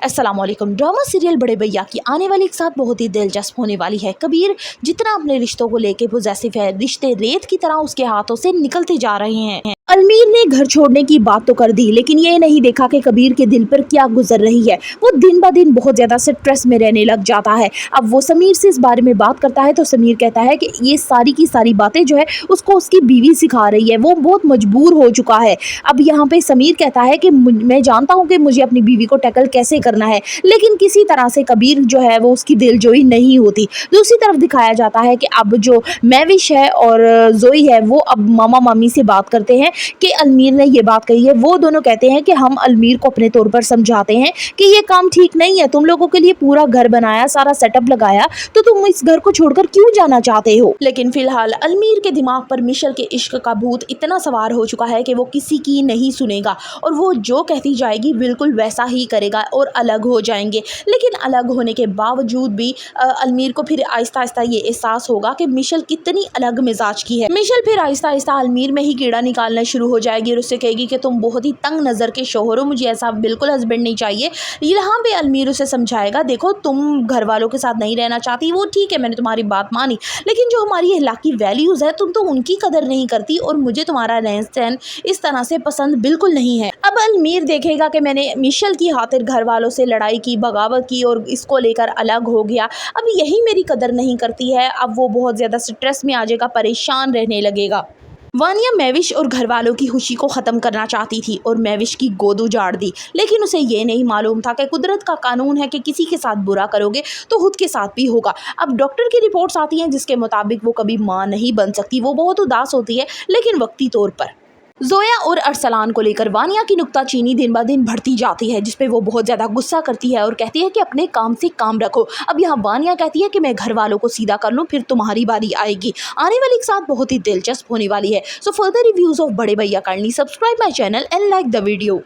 अस्सलाम वालेकुम। Drama serial बड़े भैया की आने वाली एक साथ बहुत ही दिलचस्प होने वाली है। कबीर जितना अपने रिश्तों को लेके पॉजेसिव है, रिश्ते रेत की तरह उसके हाथों से निकलते जा रहे हैं। अलमीर ने घर छोड़ने की बात तो कर दी, लेकिन ये नहीं देखा कि कबीर के दिल पर क्या गुजर रही है। वो दिन ब दिन बहुत ज़्यादा स्ट्रेस में रहने लग जाता है। अब वो समीर से इस बारे में बात करता है तो समीर कहता है कि ये सारी की सारी बातें जो है उसको उसकी बीवी सिखा रही है, वो बहुत मजबूर हो चुका है। अब यहाँ पे समीर कहता है कि मैं जानता हूँ कि मुझे अपनी बीवी को टैकल कैसे करना है, लेकिन किसी तरह से कबीर जो है वो उसकी दिलजोई नहीं होती। दूसरी तरफ दिखाया जाता है कि अब जो मैविश है और जोई है वो अब मामा मामी से बात करते हैं कि अलमीर ने ये बात कही है। वो दोनों कहते हैं कि हम अलमीर को अपने तौर पर समझाते हैं कि ये काम ठीक नहीं है, तुम लोगों के लिए पूरा घर बनाया, सारा सेटअप लगाया, तो तुम इस घर को छोड़कर क्यों जाना चाहते हो। लेकिन फिलहाल अलमीर के दिमाग पर मिशेल के इश्क का भूत इतना सवार हो चुका है कि वो किसी की नहीं सुनेगा और वो जो कहती जाएगी बिल्कुल वैसा ही करेगा और अलग हो जाएंगे। लेकिन अलग होने के बावजूद भी अलमीर को फिर आहिस्ता आहिस्ता ये एहसास होगा कि मिशेल कितनी अलग मिजाज की है। मिशेल फिर आहिस्ता आहिस्ता अलमीर में ही कीड़ा निकालना शुरू हो जाएगी और उससे कहेगी कि तुम बहुत ही तंग नज़र के शोहर हो, मुझे ऐसा बिल्कुल हस्बैंड नहीं चाहिए। यहाँ पे अलमीर उसे समझाएगा, देखो तुम घर वालों के साथ नहीं रहना चाहती, वो ठीक है, मैंने तुम्हारी बात मानी, लेकिन जो हमारी इलाकी वैल्यूज़ है तुम तो उनकी कदर नहीं करती और मुझे तुम्हारा रहन सहन इस तरह से पसंद बिल्कुल नहीं है। अब अलमीर देखेगा कि मैंने मिशेल की खातिर घर वालों से लड़ाई की, बगावत की और इसको लेकर अलग हो गया, अब यही मेरी कदर नहीं करती है। अब वो बहुत ज़्यादा स्ट्रेस में आ जाएगा, परेशान रहने लगेगा। वानिया मैविश और घर वालों की खुशी को ख़त्म करना चाहती थी और मैविश की गोद उजाड़ दी, लेकिन उसे ये नहीं मालूम था कि कुदरत का कानून है कि किसी के साथ बुरा करोगे तो खुद के साथ भी होगा। अब डॉक्टर की रिपोर्ट्स आती हैं जिसके मुताबिक वो कभी माँ नहीं बन सकती। वो बहुत उदास होती है, लेकिन वक्ती तौर पर। जोया और अरसलान को लेकर वानिया की नुक्ताचीनी दिन ब दिन बढ़ती जाती है, जिसपे वो बहुत ज़्यादा गुस्सा करती है और कहती है कि अपने काम से काम रखो। अब यहाँ वानिया कहती है कि मैं घर वालों को सीधा कर लूँ, फिर तुम्हारी बारी आएगी। आने वाली एक साथ बहुत ही दिलचस्प होने वाली है। सो फर्दर रिव्यूज़ ऑफ बड़े भैया kindly subscribe my channel and like the video.